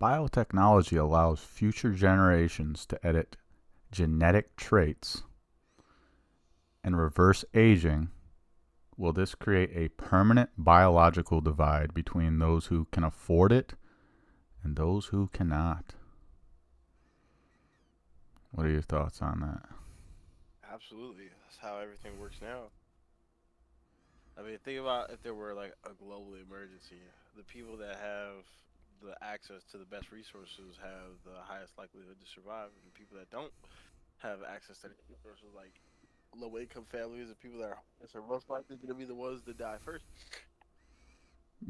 biotechnology allows future generations to edit genetic traits and reverse aging, will this create a permanent biological divide between those who can afford it and those who cannot? What are your thoughts on that? Absolutely. That's how everything works now. I mean, think about if there were like a global emergency. The people that have the access to the best resources have the highest likelihood to survive, and the people that don't have access to the resources, like low income families and people that are homeless, are most likely going to be the ones that die first.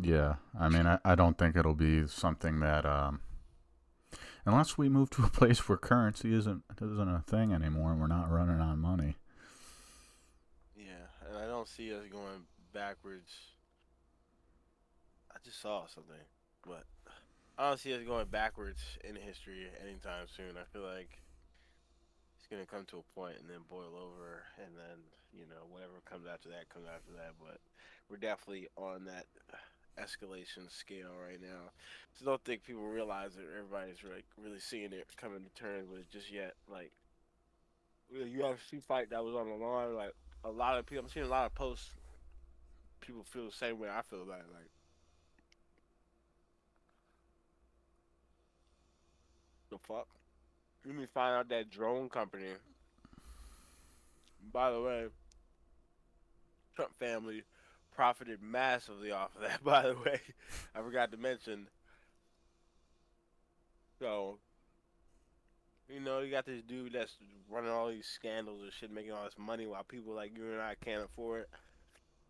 Yeah, I mean, I don't think it'll be something that, unless we move to a place where currency isn't a thing anymore and we're not running on money. Yeah, and I don't see us going backwards. I just saw something, but I don't see us going backwards in history anytime soon. I feel like it's gonna come to a point and then boil over, and then whatever comes after that comes after that. But we're definitely on that escalation scale right now. So don't think people realize that everybody's like really seeing it coming to terms with it just yet. Like the UFC fight that was on the line, like a lot of people, I'm seeing a lot of posts. People feel the same way I feel about it. Like the fuck. Let me find out that drone company. By the way, Trump family profited massively off of that. By the way, I forgot to mention. So you got this dude that's running all these scandals and shit, making all this money while people like you and I can't afford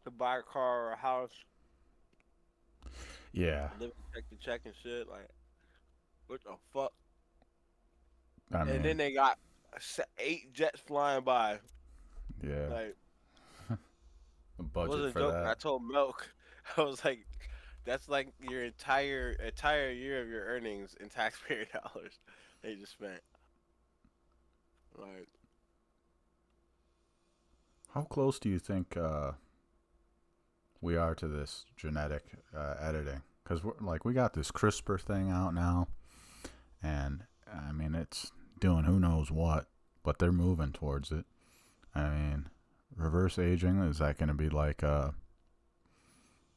to buy a car or a house, Yeah, living check to check and shit. Like, what the fuck? I And then mean, they got 8 jets flying by. yeah, Like, a it budget wasn't a for joke when I that. told Milk. I was like, that's like your entire year of your earnings in taxpayer dollars they just spent. Like, How close do you think we are to this genetic editing? Because we got this CRISPR thing out now, and I mean it's doing who knows what, but they're moving towards it. I mean, reverse aging, is that going to be like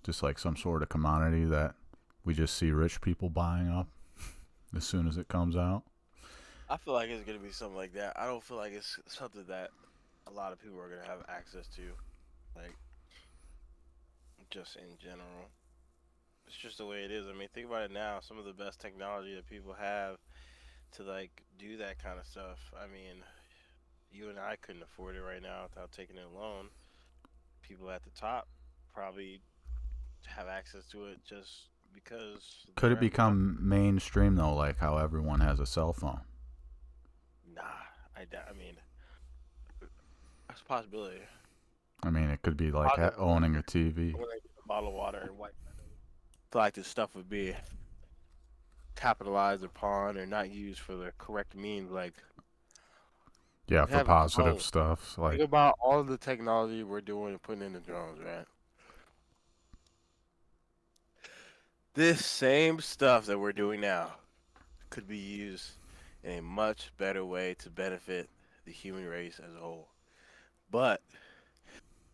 just like some sort of commodity that we just see rich people buying up as soon as it comes out? I feel like it's gonna be something like that. I don't feel like it's something that a lot of people are gonna have access to. Like, just in general. It's just the way it is. I mean, think about it now. Some of the best technology that people have to like do that kind of stuff. I mean, you and I couldn't afford it right now without taking a loan. People at the top probably have access to it just because Could it they're at the top. become mainstream though, like how everyone has a cell phone? Nah, I mean, that's a possibility. I mean, it could be like Possibility. owning a TV. When I get a bottle of water and wipe. I feel like this stuff would be capitalized upon or not used for the correct means. Like, Yeah, we for have a positive drone. stuff. Think Like, about all the technology we're doing and putting in the drones, right? This same stuff that we're doing now could be used in a much better way to benefit the human race as a whole. But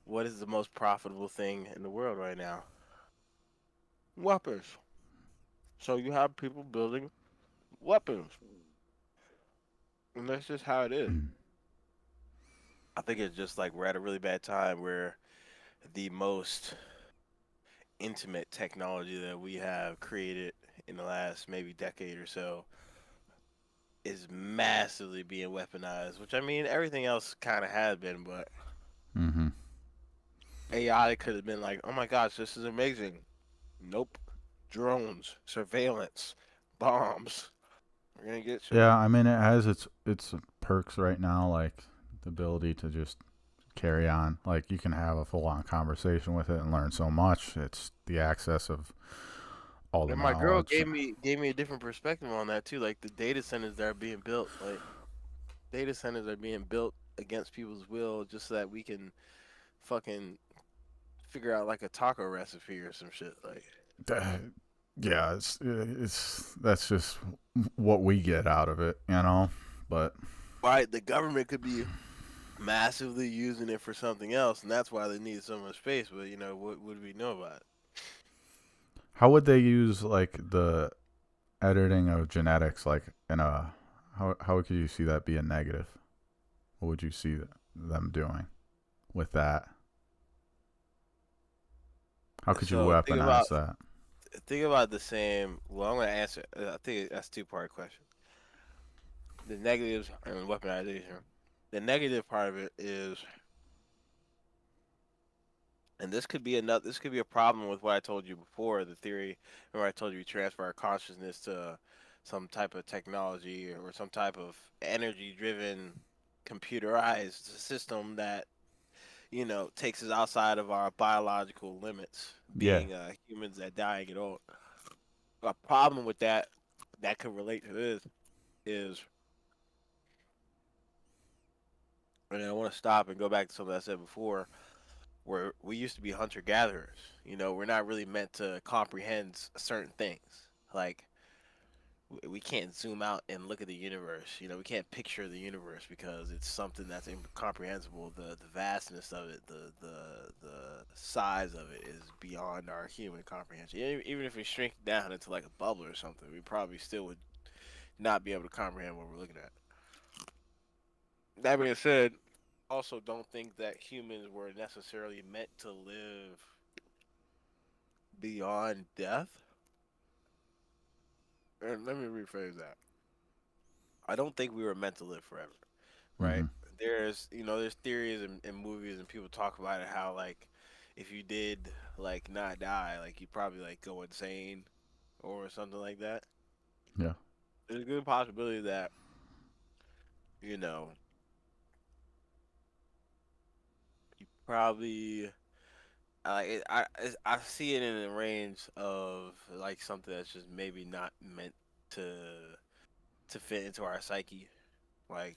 what is the most profitable thing in the world right now? Weapons. So you have people building weapons. And that's just how it is. I think it's just like we're at a really bad time where the most intimate technology that we have created in the last maybe decade or so is massively being weaponized, which I mean everything else kind of has been, but mm-hmm. AI could have been like, "Oh my gosh, this is amazing." Nope. Drones, surveillance, bombs. We're gonna get you. Yeah, I mean, it has its perks right now, like the ability to just carry on. Like, you can have a full on conversation with it and learn so much. It's the access of all the And my girl knowledge. gave me a different perspective on that too. Like the data centers that are being built, like data centers are being built against people's will just so that we can fucking figure out like a taco recipe or some shit. Like Yeah, it's that's just what we get out of it, you know. But Right, the government could be massively using it for something else, and that's why they need so much space. But what would we know about it? how would they use like the editing of genetics, like in a how could you see that being negative? What would you see them doing with that? How could you So weaponize that? think about the same. Well, I'm gonna answer. I think that's a two-part question. The negatives and weaponization. The negative part of it is, and this could be another. This could be a problem with what I told you before. The theory, where I told you we transfer our consciousness to some type of technology or some type of energy-driven, computerized system that takes us outside of our biological limits, Yeah. being humans that die and get old. A problem with that could relate to this is, and I want to stop and go back to something I said before, where we used to be hunter gatherers. We're not really meant to comprehend certain things. Like we can't zoom out and look at the universe. We can't picture the universe because it's something that's incomprehensible. The vastness of it, the size of it is beyond our human comprehension. Even if we shrink down into like a bubble or something, we probably still would not be able to comprehend what we're looking at. That being said, also don't think that humans were necessarily meant to live beyond death. And let me rephrase that. I don't think we were meant to live forever, right? Mm-hmm. There's theories and movies and people talk about it how like if you did like not die, like you'd probably like go insane or something like that. Yeah. There's a good possibility that you know you probably I see it in the range of like something that's just maybe not meant to fit into our psyche. Like,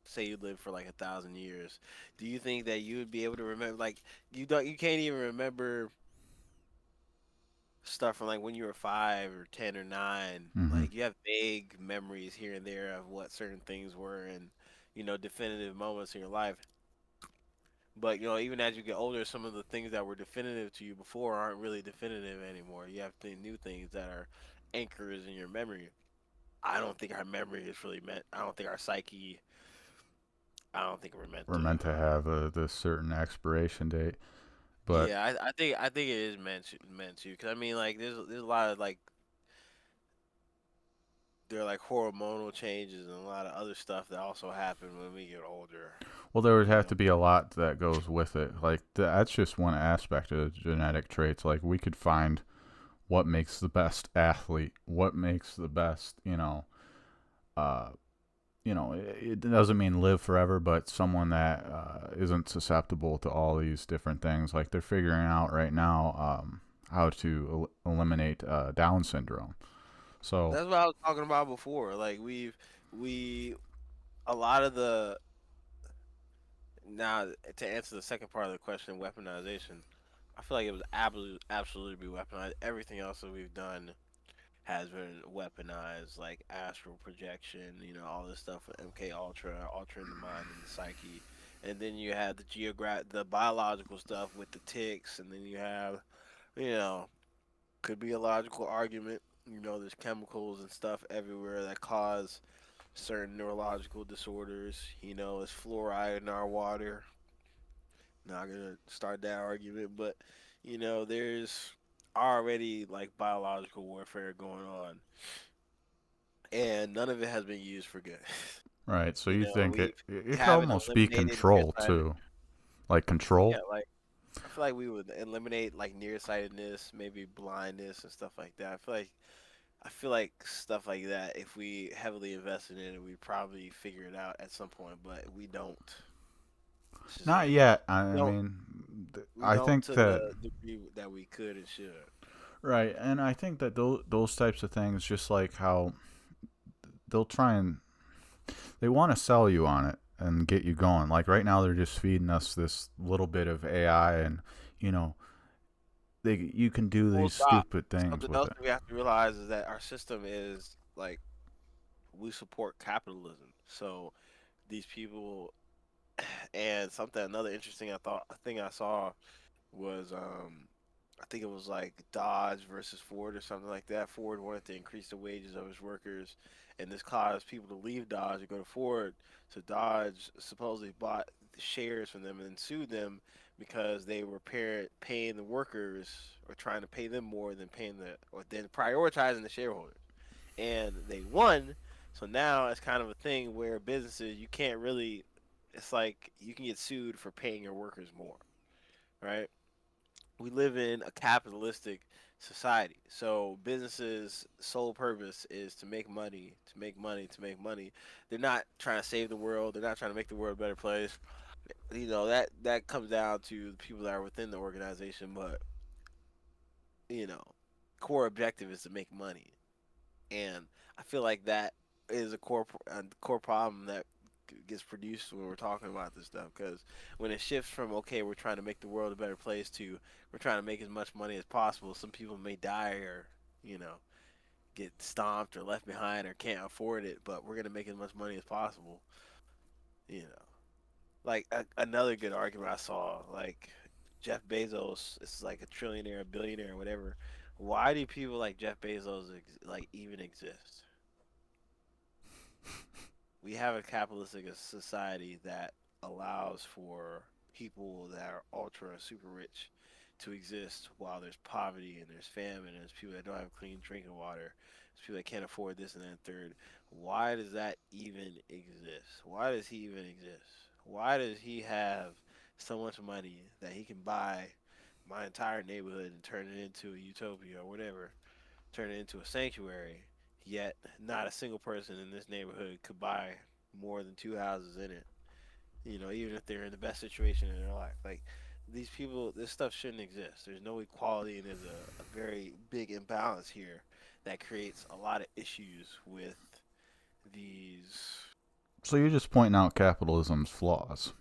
say you live for like 1,000 years, do you think that you would be able to remember? Like, you can't even remember stuff from like when you were 5 or 10 or 9. Mm-hmm. Like, you have vague memories here and there of what certain things were and definitive moments in your life. But even as you get older, some of the things that were definitive to you before aren't really definitive anymore. You have new things that are anchors in your memory. I don't think our memory is really meant. I don't think our psyche. I don't think we're meant We're to. meant to have this certain expiration date, but Yeah, I think it is meant to. Cause I mean, like, there's a lot of like there are like hormonal changes and a lot of other stuff that also happen when we get older. well, there would You have know. to be a lot that goes with it. Like that's just one aspect of genetic traits. Like we could find what makes the best athlete, what makes the best, uh, it doesn't mean live forever, but someone that isn't susceptible to all these different things. Like they're figuring out right now how to eliminate Down syndrome. So That's what I was talking about before. Like we a lot of the now to answer the second part of the question, weaponization. I feel like it was absolutely weaponized. Everything else that we've done has been weaponized, like astral projection, all this stuff with MK Ultra, altering the mind and the psyche. And then you have the biological stuff with the ticks, and then you have, you know, could be a logical argument. There's chemicals and stuff everywhere that cause certain neurological disorders. It's fluoride in our water. Not gonna start that argument, but there's already like biological warfare going on, and none of it has been used for good. right, so You you know, think we it could haven't almost be eliminated control nearsighted. too, like Yeah, control. like I feel like we would eliminate like nearsightedness, maybe blindness and stuff like that. I feel like stuff like that. If we heavily invested in it, we'd probably figure it out at some point. But we don't. It's just Not like yet. we I don't. mean, We I don't think to that the degree that we could and should. right, and I think that those types of things, just like how they'll try and they want to sell you on it and get you going. Like right now, they're just feeding us this little bit of AI, and you know, you can do Full these stop. stupid things Something with else it. that we have to realize is that our system is like we support capitalism. So these people and something another interesting I think I saw was I think it was like Dodge versus Ford or something like that. Ford wanted to increase the wages of his workers, and this caused people to leave Dodge and go to Ford. So Dodge supposedly bought the shares from them and then sued them because they were paying the workers or trying to pay them more than paying the or then prioritizing the shareholders. And they won. So now it's kind of a thing where businesses you can't really. It's like you can get sued for paying your workers more, right? We live in a capitalistic society. So businesses' sole purpose is to make money, to make money, to make money. They're not trying to save the world. They're not trying to make the world a better place. You know that comes down to the people that are within the organization. But you know, core objective is to make money, and I feel like that is a core problem that gets produced when we're talking about this stuff because when it shifts from okay we're trying to make the world a better place to we're trying to make as much money as possible, some people may die or you know get stomped or left behind or can't afford it, but we're going to make as much money as possible, you know. Like another good argument I saw, like Jeff Bezos is like a trillionaire, a billionaire, whatever. Why do people like Jeff Bezos like even exist? We have a capitalistic society that allows for people that are ultra super rich to exist while there's poverty and there's famine and there's people that don't have clean drinking water. There's people that can't afford this and that third. Why does that even exist? Why does he even exist? Why does he have so much money that he can buy my entire neighborhood and turn it into a utopia or whatever, turn it into a sanctuary, yet not a single person in this neighborhood could buy more than two houses in it. You know, even if they're in the best situation in their life. Like these people, this stuff shouldn't exist. There's no equality, and there's a very big imbalance here that creates a lot of issues with these. So you're just pointing out capitalism's flaws,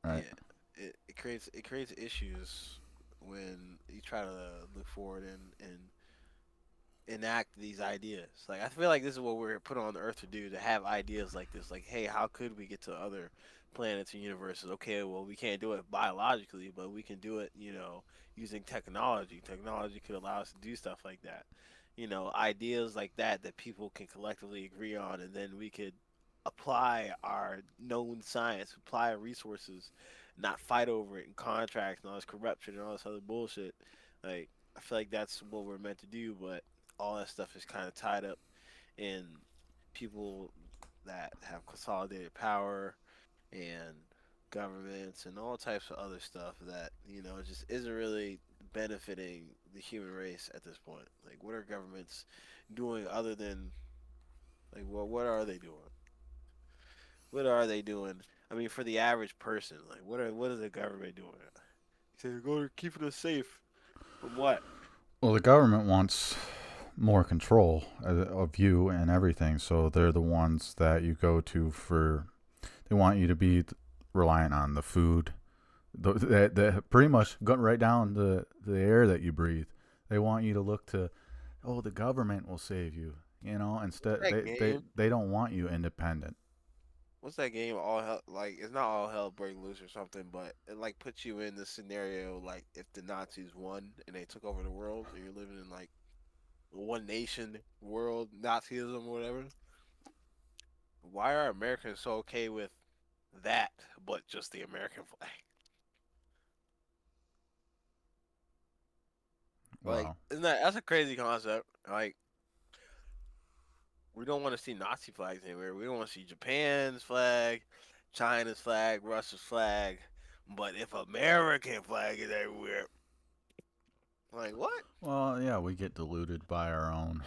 right? Yeah, it creates issues when you try to look forward and enact these ideas. Like I feel like this is what we're put on Earth to do, to have ideas like this. Like, hey, how could we get to other planets and universes? Okay, well, we can't do it biologically, but we can do it, you know, using technology. Technology could allow us to do stuff like that. You know, ideas like that that people can collectively agree on, and then we could apply our known science, apply our resources, not fight over it in contracts and all this corruption and all this other bullshit. Like, I feel like that's what we're meant to do, but all that stuff is kind of tied up in people that have consolidated power and governments and all types of other stuff that you know just isn't really benefiting the human race at this point. Like, what are governments doing other than like what are they doing? What are they doing? I mean, for the average person, like what is the government doing? They're going to keep us safe from what? Well, the government wants more control of you and everything, so they're the ones that you go to for. They want you to be reliant on the food, the pretty much going right down the air that you breathe. They want you to look to, oh, the government will save you. You know, What's instead that game? they don't want you independent. What's that game? All hell, like it's not all hell break loose or something, but it like puts you in the scenario like if the Nazis won and they took over the world, and you're living in like one nation world Nazism or whatever. Why are Americans so okay with that, but just the American flag? Like, Well, isn't that's a crazy concept? Like, we don't want to see Nazi flags anywhere. We don't want to see Japan's flag, China's flag, Russia's flag. But if American flag is everywhere, like what? yeah, we get deluded by our own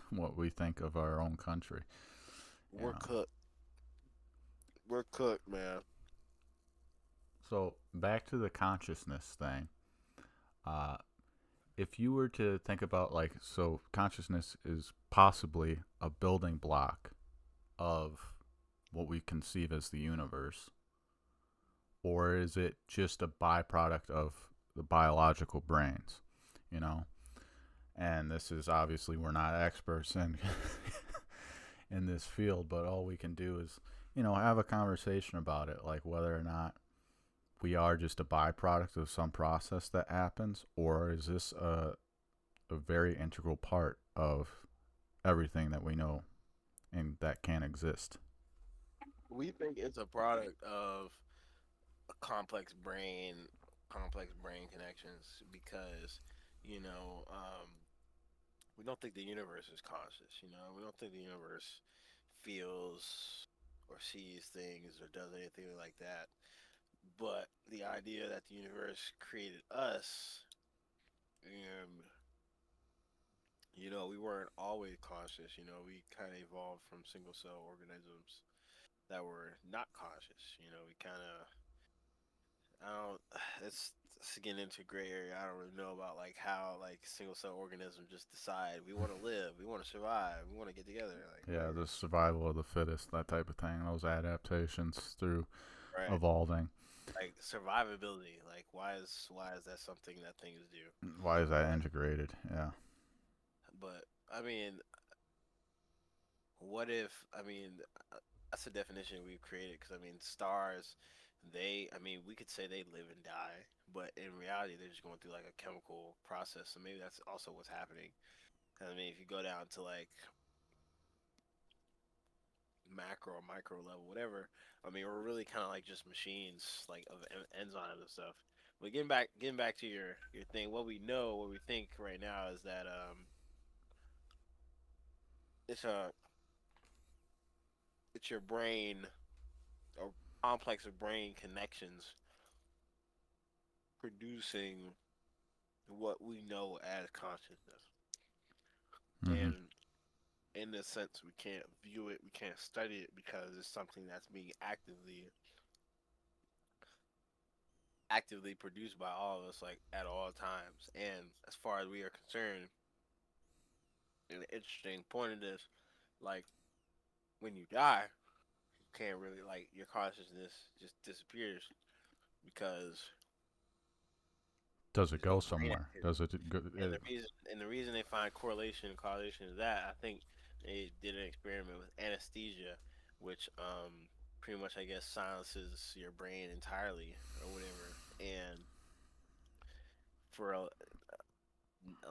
what we think of our own country. You We're know. cooked. We're cooked, man. So back to the consciousness thing. Uh, if you were to think about so consciousness is possibly a building block of what we conceive as the universe, or is it just a byproduct of the biological brains, you know. And this is obviously we're not experts in in this field, but all we can do is, have a conversation about it, like whether or not we are just a byproduct of some process that happens, or is this a very integral part of everything that we know and that can exist. We think it's a product of a complex brain connections because, you know, we don't think the universe is conscious. We don't think the universe feels or sees things or does anything like that. But the idea that the universe created us, and we weren't always conscious. We kind of evolved from single cell organisms that were not conscious. We kind of, I don't, it's getting into gray area. I don't really know about like how like single cell organisms just decide we want to live, we want to survive, we want to get together, like Yeah, whatever. the survival of the fittest, that type of thing, those adaptations through Right. evolving. Like survivability. Like why is that something that things do? Why is that But integrated? Yeah. but I mean, what if I mean that's the definition we've created because I mean stars, we could say they live and die, but in reality they're just going through like a chemical process. So maybe that's also what's happening. I mean, if you go down to like macro or micro level, whatever, I mean we're really kind of like just machines like of enzymes and stuff. But getting back to your thing, what we think right now is that it's a it's your brain, a complex of brain connections producing what we know as consciousness. Mm-hmm. And in this sense, we can't view it, we can't study it because it's something that's being actively produced by all of us, like at all times. And as far as we are concerned, an interesting point of this, like when you die, you can't really like your consciousness just disappears because Does it there's no go brain somewhere? activity. Does it go? And the reason they find correlation and causation is that I think they did an experiment with anesthesia, which pretty much I guess silences your brain entirely or whatever. And for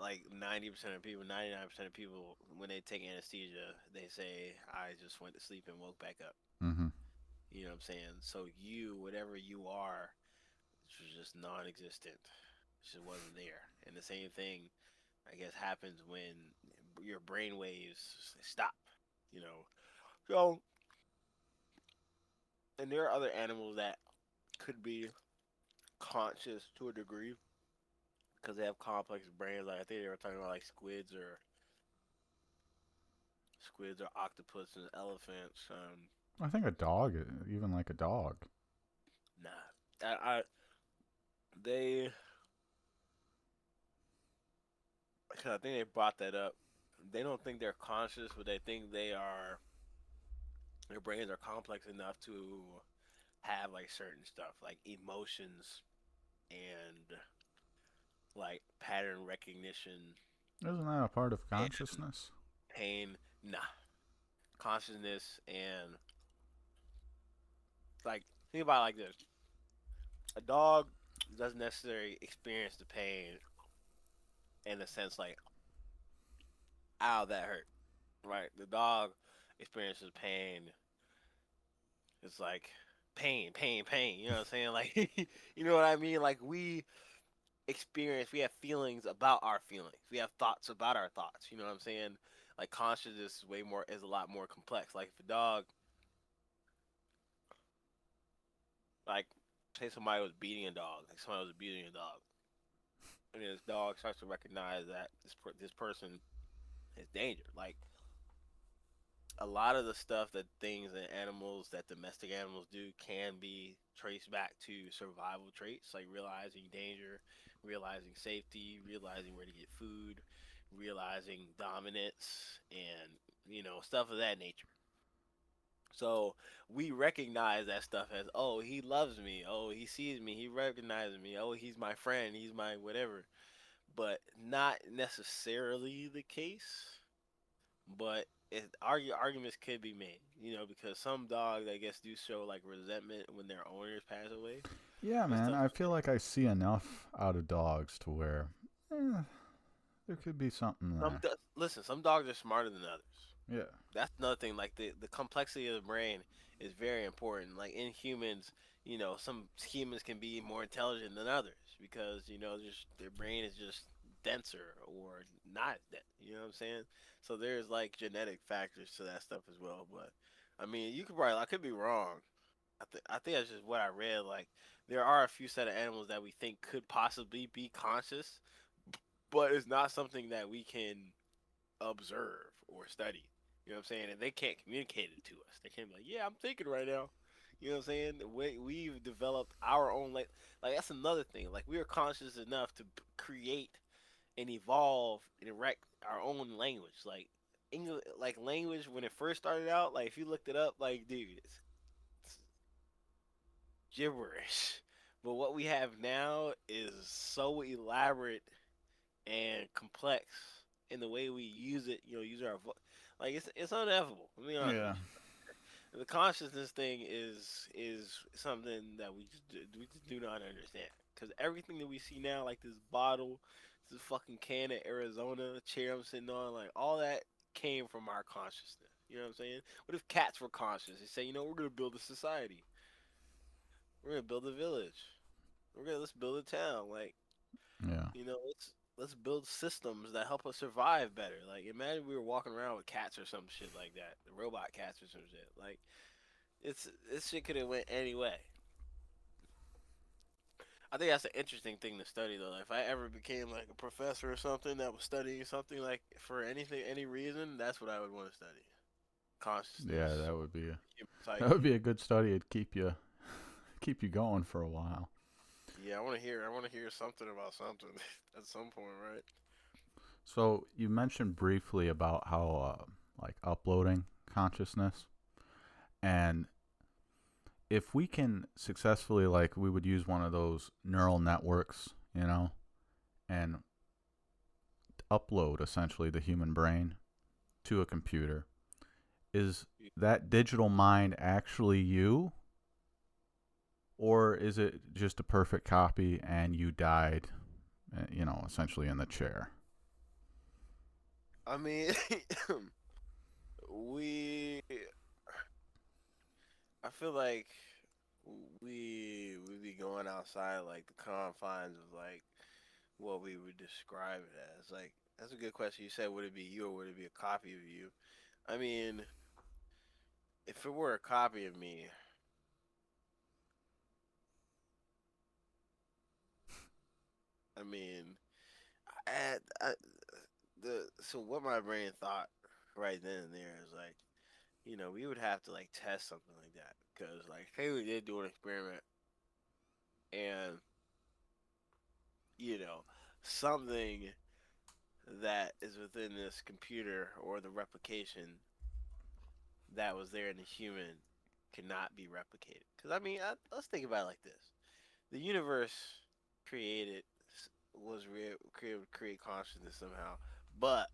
like 90% of people, 99% of people, when they take anesthesia, they say I just went to sleep and woke back up. Mm-hmm. You know what I'm saying? So you, whatever you are, was just non-existent. It just wasn't there. And the same thing I guess happens when your brain waves stop. You know, so and there are other animals that could be conscious to a degree because they have complex brains. Like I think they were talking about like squids or octopus and elephants. I think a dog, even like a dog. Nah, they I think they brought that up. They don't think they're conscious, but they think their brains are complex enough to have like certain stuff like emotions and like pattern recognition Isn't that a part of and consciousness? pain. Nah, consciousness and like think about it like this: a dog doesn't necessarily experience the pain in the sense like, "Ow, that hurt." Right? The dog experiences pain. It's like pain, pain, pain. You know what I'm saying? Like, you know what I mean? Like we have feelings about our feelings. We have thoughts about our thoughts. You know what I'm saying? Like consciousness is a lot more complex. Like if a dog, like say somebody was beating a dog, like somebody was beating a dog, and this dog starts to recognize that this person is danger. Like a lot of the stuff that things and animals that domestic animals do can be traced back to survival traits like realizing danger, realizing safety, realizing where to get food, realizing dominance, and stuff of that nature. So we recognize that stuff as, oh, he loves me, oh, he sees me, he recognizes me, oh, he's my friend, he's my whatever. But not necessarily the case. But arguments could be made, because some dogs, I guess, do show like resentment when their owners pass away Yeah, and man. stuff I like feel like I see enough out of dogs to where eh, there could be something that. there. Listen, some dogs are smarter than others. Yeah. That's another thing. Like the complexity of the brain is very important. Like in humans, some humans can be more intelligent than others because just their brain is just denser or not dense. You know what I'm saying? So there's like genetic factors to that stuff as well. But I mean, I could be wrong. I think that's just what I read. Like there are a few set of animals that we think could possibly be conscious, but it's not something that we can observe or study. You know what I'm saying? And they can't communicate it to us. They can't be like, yeah, I'm thinking right now. You know what I'm saying? We've developed our own like that's another thing. Like we are conscious enough to create and evolve and erect our own language. Like English, like language when it first started out. Like if you looked it up, like dude, it's gibberish. But what we have now is so elaborate and complex in the way we use it. Use our like it's ineffable. Let me be honest with Yeah. you. The consciousness thing is something that we just do not understand because everything that we see now, like this bottle, this fucking can of Arizona, the chair I'm sitting on, like all that came from our consciousness. You know what I'm saying? What if cats were conscious? They say, we're gonna build a society. We're gonna build a village. Let's build a town. Like Yeah. let's build systems that help us survive better. Like imagine we were walking around with cats or some shit like that, the robot cats or some shit. Like this shit could have went any way. I think that's an interesting thing to study though. If I ever became like a professor or something that was studying something like for anything, any reason, that's what I would want to study. Yeah, Consciousness, human that would psyche. be a good study. It'd keep you going for a while. Yeah, I want to hear something about something at some point, right? So you mentioned briefly about how like uploading consciousness, and if we can successfully, like, we would use one of those neural networks, and upload essentially the human brain to a computer. Is that digital mind actually you, or is it just a perfect copy and you died, essentially in the chair? I mean, we I feel like we be going outside like the confines of like what we would describe it as. Like that's a good question. You said would it be you or would it be a copy of you? I mean, if it were a copy of me, I mean, I the so what my brain thought right then and there is like, we would have to like test something like that because like say we did do an experiment and you know something that is within this computer or the replication that was there in the human cannot be replicated. Because I mean, let's think about it like this: the universe created created create consciousness somehow, but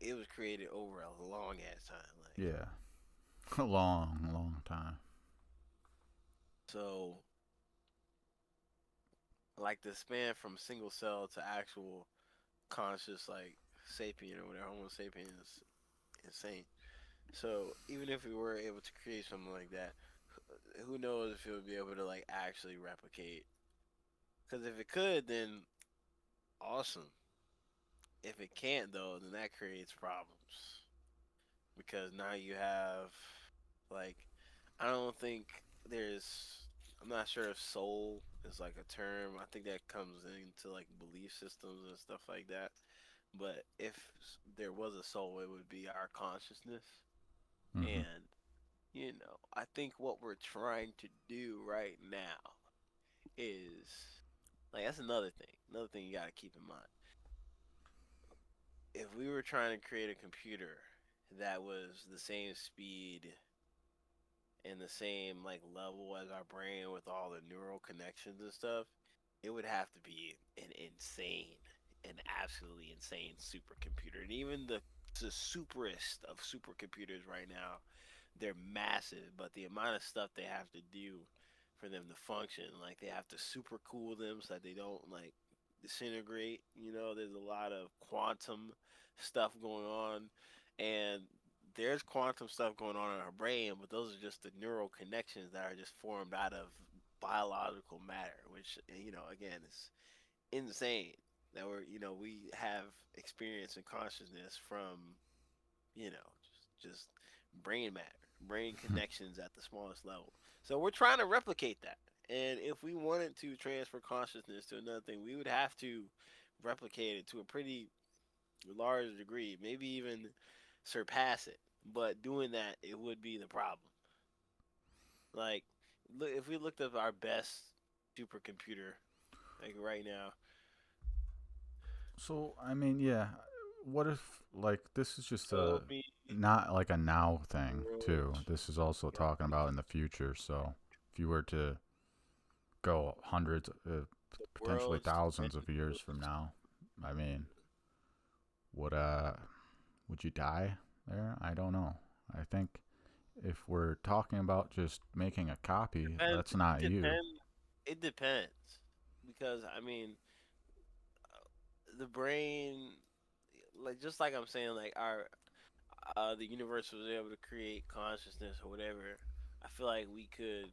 it was created over a long ass time. Like Yeah. A long, long time. so, like the span from single cell to actual conscious, like sapien or whatever, Homo sapien is insane. So even if we were able to create something like that, who knows if it would be able to like actually replicate? Because if it could, then awesome. If it can't, though, then that creates problems. Because now you have like I don't think there's I'm not sure if soul is like a term. I think that comes into like belief systems and stuff like that. But if there was a soul, it would be our consciousness. Mm-hmm. And I think what we're trying to do right now is like that's another thing. Another thing you got to keep in mind. If we were trying to create a computer that was the same speed, in the same like level as our brain with all the neural connections and stuff, it would have to be an absolutely insane supercomputer. And even the superest of supercomputers right now, they're massive, but the amount of stuff they have to do for them to function, like they have to super cool them so that they don't like disintegrate. You know, there's a lot of quantum stuff going on, and there's quantum stuff going on in our brain, but those are just the neural connections that are just formed out of biological matter, which again is insane. That we have experience and consciousness from just brain matter, brain connections at the smallest level. So we're trying to replicate that. And if we wanted to transfer consciousness to another thing, we would have to replicate it to a pretty large degree, maybe even surpass it. But doing that, it would be the problem. Like, look, if we looked up our best supercomputer, like right now, So I mean, yeah. What if like this is just so it a would be not like a now thing too? world's This is also talking about in the future. So if you were to go hundreds, the potentially world's thousands of years from grandest. now, I mean, would would you die there? I don't know. I think if we're talking about just making a copy, Depends. that's not you. Depends. It depends because I mean, the brain, like just like I'm saying, like our the universe was able to create consciousness or whatever. I feel like we could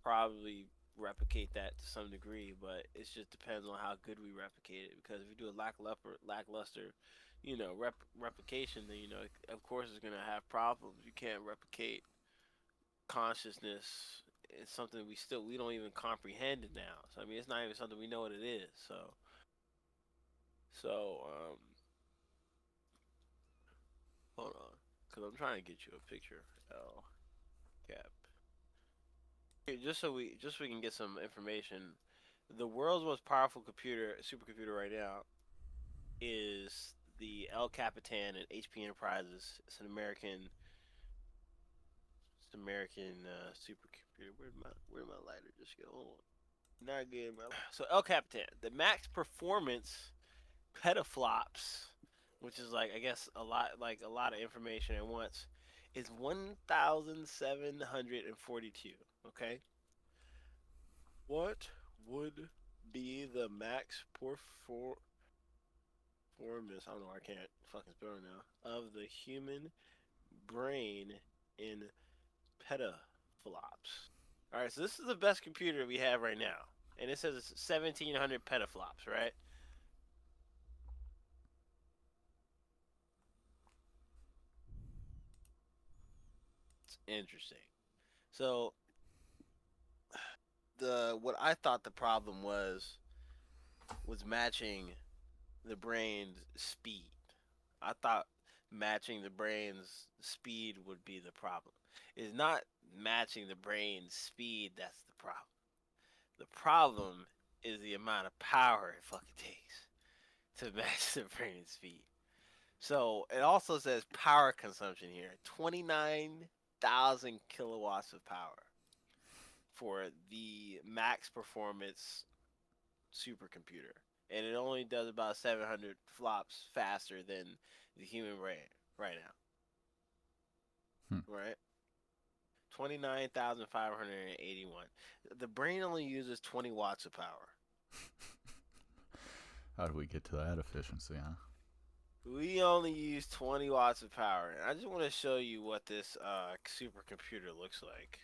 probably replicate that to some degree, but it just depends on how good we replicate it. Because if you do a lackluster, replication, then of course it's gonna have problems. You can't replicate consciousness. It's something we don't even comprehend it now. So I mean, it's not even something we know what it is. So hold on, because I'm trying to get you a picture. L cap. Just so we can get some information. The world's most powerful supercomputer right now, is the El Capitan at HP Enterprises. It's an American supercomputer. Where my lighter just go? Hold on. Not good, man. So El Capitan, the max performance petaflops, which is like I guess a lot of information at once, is 1,742. Okay, what would be the max performance? I don't know. I can't fucking spell it now. Of the human brain in petaflops. All right, so this is the best computer we have right now, and it says it's 1,700 petaflops, right? It's interesting. So the what I thought the problem was matching the brain's speed. I thought matching the brain's speed would be the problem. It's not matching the brain's speed that's the problem. The problem is the amount of power it fucking takes to match the brain's speed. So it also says power consumption here, 29,000 kilowatts of power for the max performance supercomputer. And it only does about 700 flops faster than the human brain right Hmm. now. Right? 29,581. The brain only uses 20 watts of power. How do we get to that efficiency, huh? We only use 20 watts of power. And I just want to show you what this supercomputer looks like.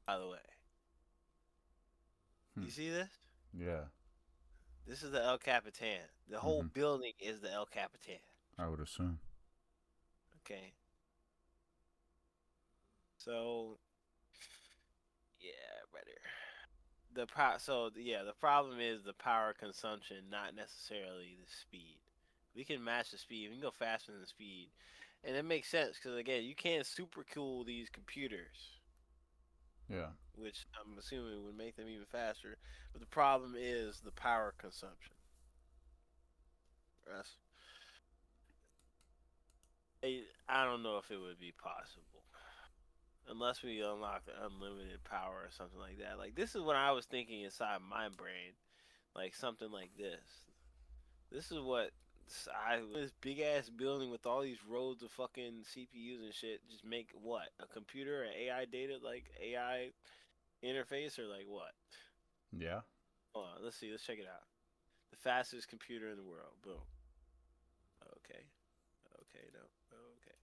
By the way, Hmm. you see this? Yeah. This is the El Capitan. The whole Hmm. building is the El Capitan. I would assume. Okay. So, yeah, right here. The problem is the power consumption, not necessarily the speed. We can match the speed. We can go faster than the speed, and it makes sense because again, you can't super cool these computers, Yeah. which I'm assuming would make them even faster. But the problem is the power consumption. Yes. I don't know if it would be possible unless we unlock unlimited power or something like that. Like this is what I was thinking inside my brain, like something like this. This is what I this big ass building with all these rows of fucking CPUs and shit. Just make what a computer, an AI data like AI interface, or like what? Yeah. Hold on, let's see. Let's check it out. The fastest computer in the world. Boom. Okay. Okay. No. Okay.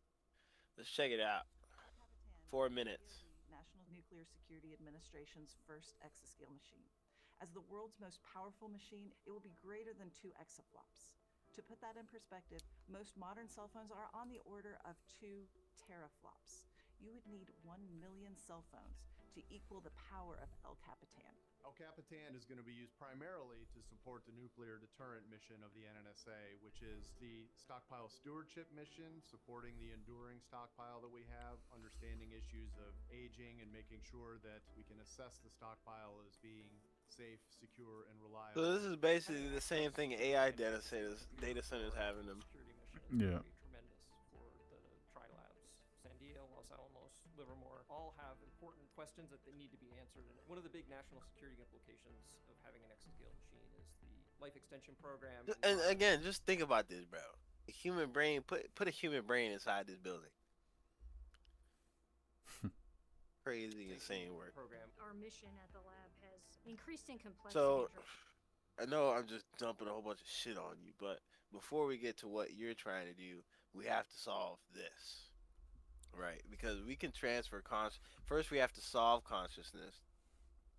Let's check it out. Capitan 4 minutes. is the National Nuclear Security Administration's first exascale machine. As the world's most powerful machine, it will be greater than 2 exaflops. To put that in perspective, most modern cell phones are on the order of 2 teraflops. You would need 1 million cell phones to equal the power of El Capitan. El Capitan is going to be used primarily to support the nuclear deterrent mission of the NNSA, which is the stockpile stewardship mission, supporting the enduring stockpile that we have, understanding issues of aging, and making sure that we can assess the stockpile as being safe, secure, and reliable. So this is basically the same thing AI data centers have in them. Security mission Yeah. would be tremendous for the Tri-Labs. Sandia, Los Alamos, Livermore all have important questions that they need to be answered. And one of the big national security implications of having an exascale machine is the life extension program. And again, just think about this, bro. A human brain. Put a human brain inside this building. Crazy, insane work. Program. Our mission at the lab has increased in complexity. So, I know I'm just dumping a whole bunch of shit on you, but before we get to what you're trying to do, we have to solve this, right? Because we can transfer First, we have to solve consciousness,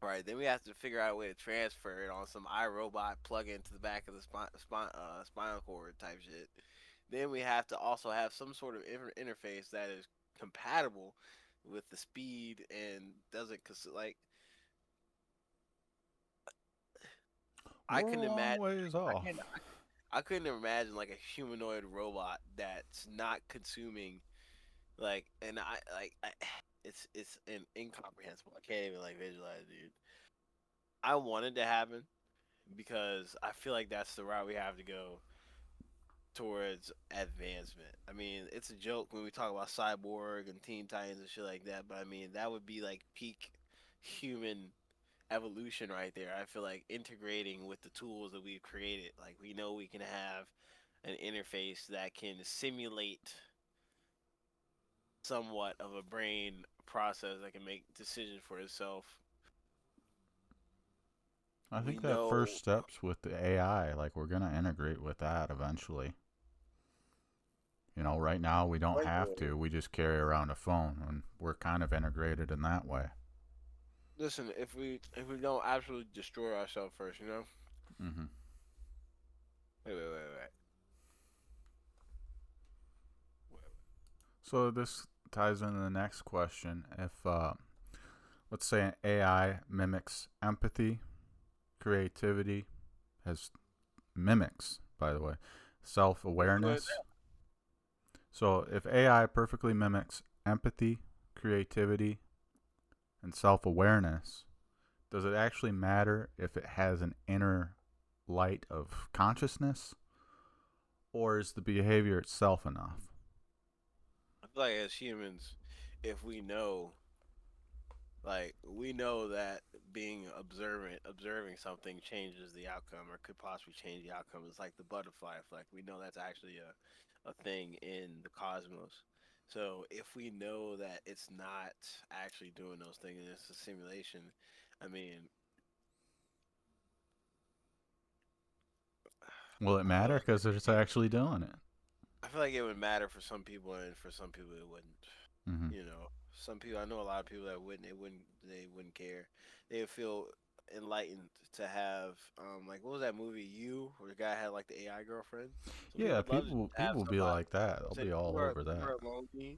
right? Then we have to figure out a way to transfer it on some iRobot plug into the back of the spinal cord type shit. Then we have to also have some sort of interface that is compatible with the speed and doesn't like. I We're can a long imagine. ways off. I couldn't imagine like a humanoid robot that's not consuming, like, and it's incomprehensible. I can't even like visualize, dude. I want it to happen because I feel like that's the route we have to go towards advancement. I mean, it's a joke when we talk about Cyborg and Teen Titans and shit like that, but I mean that would be like peak human evolution right there. I feel like integrating with the tools that we've created. Like we know we can have an interface that can simulate somewhat of a brain process that can make decisions for itself. I think We that know- first steps with the AI, like we're gonna integrate with that eventually. You know, right now we don't have to. We just carry around a phone, and we're kind of integrated in that way. Listen, if we don't absolutely destroy ourselves first, you know. Hmm. Wait. So this ties into the next question. If let's say an AI mimics empathy, creativity, mimics, by the way, self-awareness. So if AI perfectly mimics empathy, creativity, and self-awareness, does it actually matter if it has an inner light of consciousness, or is the behavior itself enough? I feel like as humans, if we know, like we know that being observing something changes the outcome or could possibly change the outcome. It's like the butterfly effect. We know that's actually a thing in the cosmos. So if we know that it's not actually doing those things and it's a simulation, I mean, Will it matter because it's actually doing it? I feel like it would matter for some people and for some people it wouldn't. Hmm. You know, some people, I know a lot of people that wouldn't. They wouldn't care. They would feel enlightened to have like what was that movie You, where the guy had like the AI girlfriend. So Yeah, would love to people have be somebody- like that. They'll say be all you are- over you that. are lonely.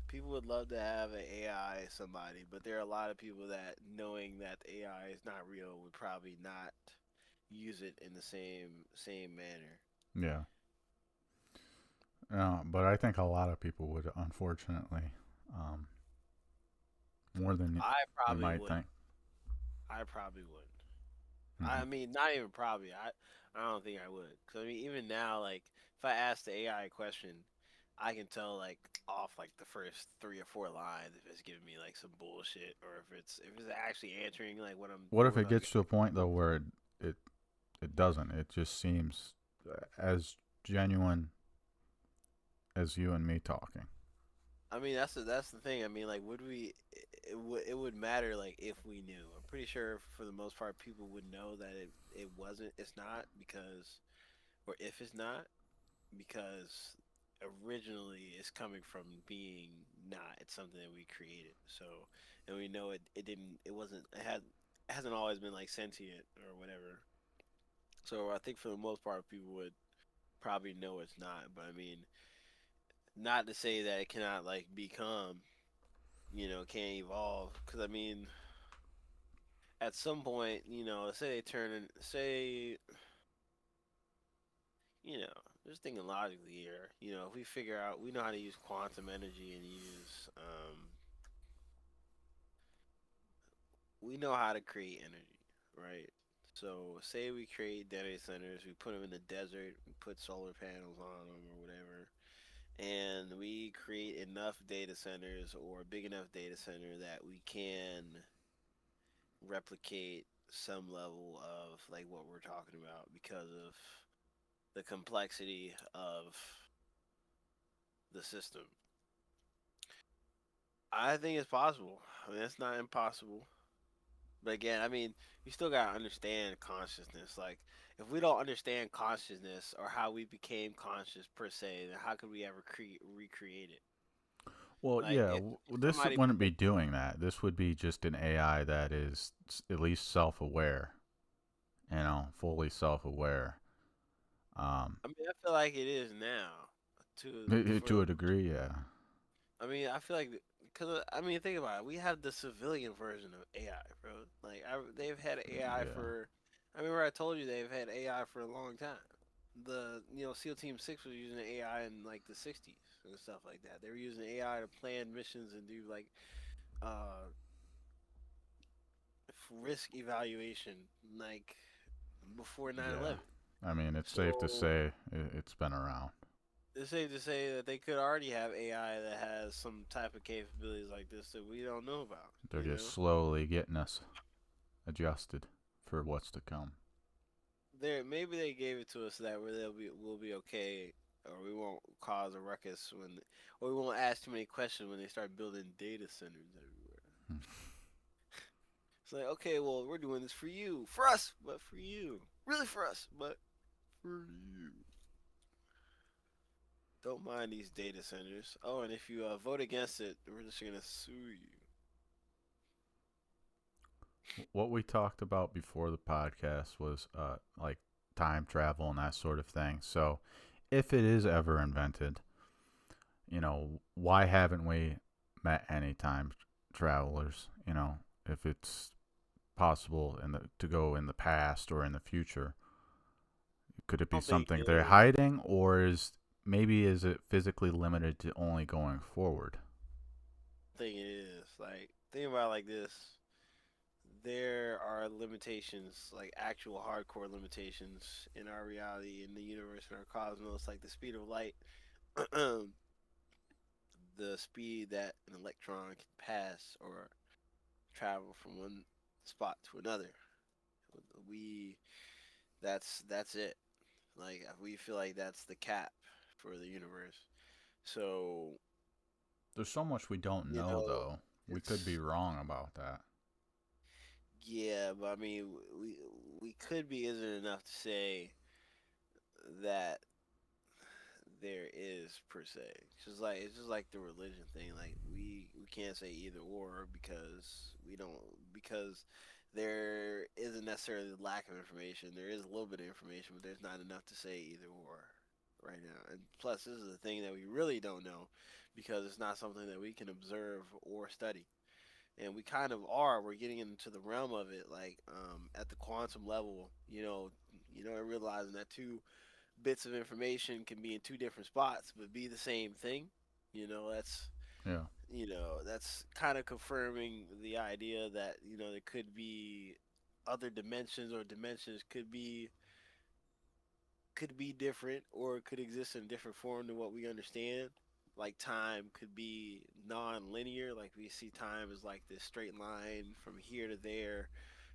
People would love to have an AI somebody, but there are a lot of people that knowing that the AI is not real would probably not use it in the same manner. Yeah. But I think a lot of people would, unfortunately, more than you I probably might would. think. I probably wouldn't. Mhm. I mean, not even probably. I don't think I would. Cause I mean, even now, like if I ask the AI a question, I can tell like off like the first 3 or 4 lines if it's giving me like some bullshit or if it's actually answering like what I'm What if what it I'm gets to a point though where it it doesn't? It just seems as genuine as you and me talking. I mean, that's the thing. I mean, like, would we? It would matter like if we knew. I'm pretty sure for the most part, people would know that it wasn't. It's not because, or if it's not because originally it's coming from being not. It's something that we created. So, and we know it didn't. It wasn't. It hasn't always been like sentient or whatever. So I think for the most part, people would probably know it's not. But I mean, not to say that it cannot like become can't evolve. Because I mean, at some point, say they turn in, say, you know, just thinking logically here, if we figure out, we know how to use quantum energy and we know how to create energy, right? So, say we create data centers, we put them in the desert, we put solar panels on them or whatever, and we create enough data centers or a big enough data center that we can replicate some level of like what we're talking about because of the complexity of the system. I think it's possible. I mean, it's not impossible. But again, I mean, you still gotta understand consciousness. Like, if we don't understand consciousness or how we became conscious per se, then how could we ever recreate it? Well, Like, yeah, if this somebody wouldn't be doing that. This would be just an AI that is at least self-aware, fully self-aware. Um, I mean, I feel like it is now. To for to the a degree, yeah, I mean, I feel like because I mean, think about it. We have the civilian version of AI, bro. Like they've had AI yeah. for. I remember I told you they've had AI for a long time. The SEAL Team Six was using AI in like the '60s and stuff like that. They were using AI to plan missions and do like uh risk evaluation like before Yeah. 9/11. I mean, it's safe to So say it's been around. it's safe to say that they could already have AI that has some type of capabilities like this that we don't know about. They're just slowly getting us adjusted for what's to come. Maybe they gave it to us so that we'll be okay, or we won't cause a ruckus or we won't ask too many questions when they start building data centers everywhere. It's like, okay, well, we're doing this for you, for us, but for you, really for us, but for you. Don't mind these data centers. Oh, and if you vote against it, we're just gonna sue you. What we talked about before the podcast was like time travel and that sort of thing. So, if it is ever invented, why haven't we met any time travelers? If it's possible to go in the past or in the future, could it I be don't think something they're aliens. hiding, or is it physically limited to only going forward? Thing it is like think about it like this. There are limitations, like actual hardcore limitations in our reality, in the universe, in our cosmos, like the speed of light, the speed that an electron can pass or travel from one spot to another. We that's it. Like we feel like that's the cap for the universe. So There's so much we don't you know, know, though. We could be it's wrong about that. yeah, but I mean, we could be isn't enough to say that there is per se. It's just like the religion thing. Like we can't say either or because we don't because there isn't necessarily a lack of information. There is a little bit of information, but there's not enough to say either or right now. And plus, this is the thing that we really don't know because it's not something that we can observe or study. And we kind of are. We're getting into the realm of it, like at the quantum level. Realizing that two bits of information can be in two different spots but be the same thing. You know, that's Yeah. that's kind of confirming the idea that there could be other dimensions or dimensions could be different or could exist in a different form than what we understand. like time could be non-linear. Like we see time as like this straight line from here to there.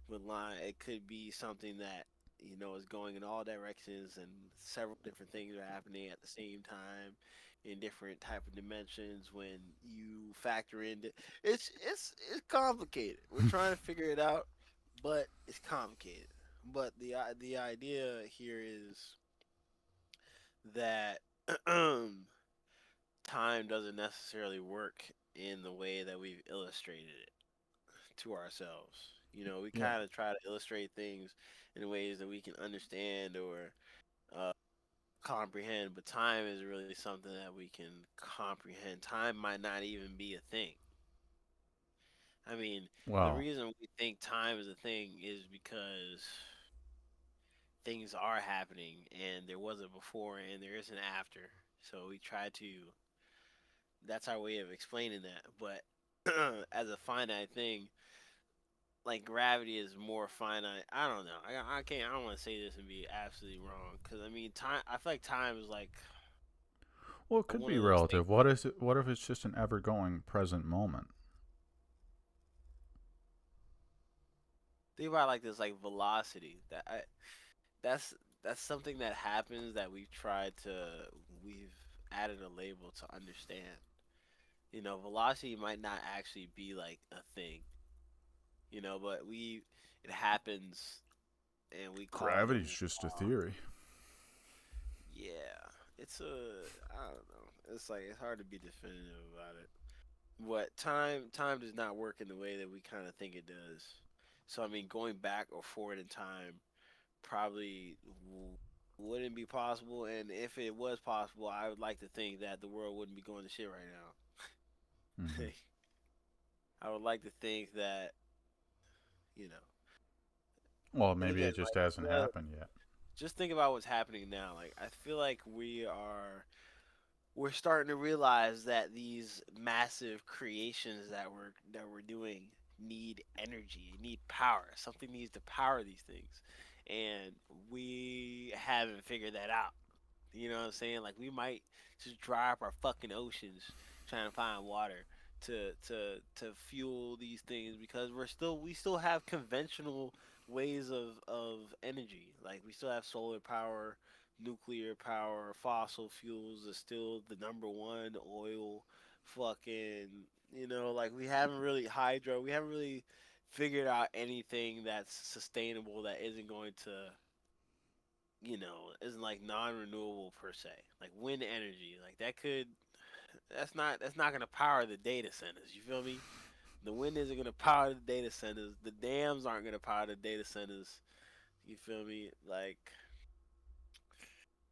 With line, it could be something that is going in all directions, and several different things are happening at the same time in different type of dimensions. When you factor in, it's complicated. We're trying to figure it out, but it's complicated. But the idea here is that time doesn't necessarily work in the way that we've illustrated it to ourselves. We Yeah. kind of try to illustrate things in ways that we can understand or uh, comprehend, but time is really something that we can comprehend. Time might not even be a thing. I mean, the Well, reason we think time is a thing is because things are happening and there was a before and there is an after. So we try to, that's our way of explaining that. But as a finite thing, like gravity is more finite. I don't know. I can't. I don't want to say this and be absolutely wrong because I mean time. I feel like time is like well, it could one be of those things. relative. What is it? What if it's just an ever-going present moment? Think about like this like velocity that's that's something that happens that we've added a label to understand. Velocity might not actually be like a thing. But it happens and we call it Gravity's a just a law. theory. Yeah, I don't know. It's like it's hard to be definitive about it. What time does not work in the way that we kind of think it does. So I mean, going back or forward in time probably wouldn't be possible. And if it was possible, I would like to think that the world wouldn't be going to shit right now. Hmm. I would like to think that you know. Well, And maybe again, it just like hasn't happened yet. just think about what's happening now. Like I feel like we're starting to realize that these massive creations that we're doing need energy, need power. Something needs to power these things, and we haven't figured that out. You know what I'm saying? Like we might just dry up our fucking oceans trying to find water to fuel these things because we still have conventional ways of energy. Like we still have solar power, nuclear power, fossil fuels is still the number one. Oil, fucking, like we haven't really figured out anything that's sustainable that isn't going to isn't like non-renewable per se. Like wind energy, like that's not gonna power the data centers. You feel me? The wind isn't gonna power the data centers. The dams aren't gonna power the data centers. You feel me? Like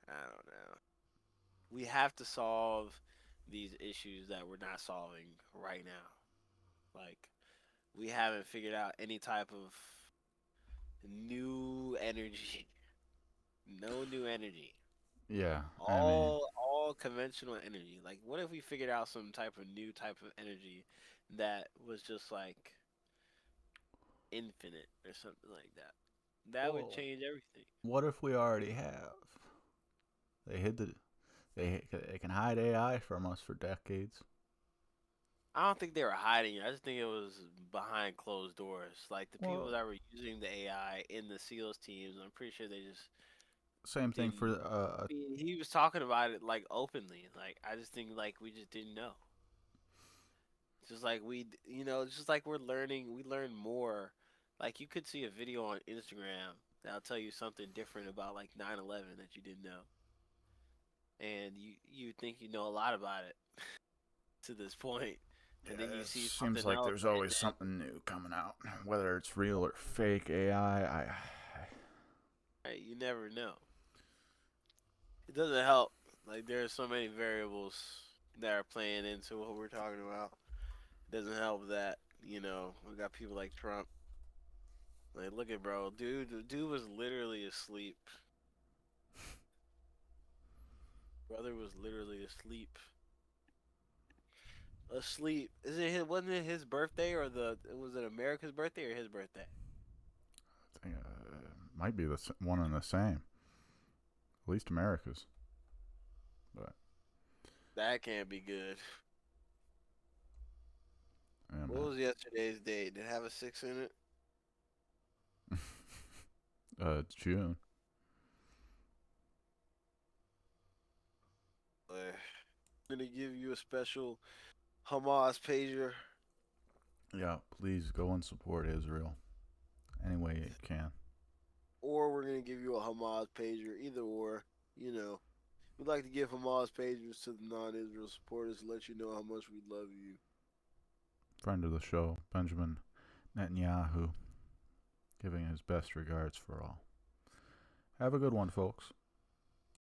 I don't know. We have to solve these issues that we're not solving right now. Like we haven't figured out any type of new energy. No new energy. Yeah, I mean, All conventional energy. Like what if we figured out some type of new type of energy that was just like infinite or something like that. That would well, change everything. what if we already have? They hid the they can hide AI from us for decades. I don't think they were hiding it. I just think it was behind closed doors. Like the people Well, that were using the AI in the SEALs teams, I'm pretty sure they just same thing for didn't. He was talking about it like openly. Like I just think like we just didn't know. Just like just like we're learning, we learn more. Like you could see a video on Instagram that'll tell you something different about like 9/11 that you didn't know, and you think you know a lot about it to this point, and then yeah, you it see seems something like else, there's and always then something new coming out, whether it's real or fake AI. right, you never know. It doesn't help. Like there's so many variables that are playing into what we're talking about. It doesn't help that we got people like Trump. Like look at bro, dude. The dude was literally asleep. Brother was literally asleep. Asleep. Is it his, wasn't it his birthday or was it America's birthday or his birthday? I think might be the one and the same. At least America's, but That can't be good. Yeah, What man. was yesterday's date? Did it have a 6 in it? It's June. I'm gonna give you a special Hamas pager. Yeah, please go and support Israel any way you can. Or we're gonna give you a Hamas pager. Either or, you know. We'd like to give Hamas pagers to the non-Israel supporters to let you know how much we love you. Friend of the show, Benjamin Netanyahu, giving his best regards for all. Have a good one, folks.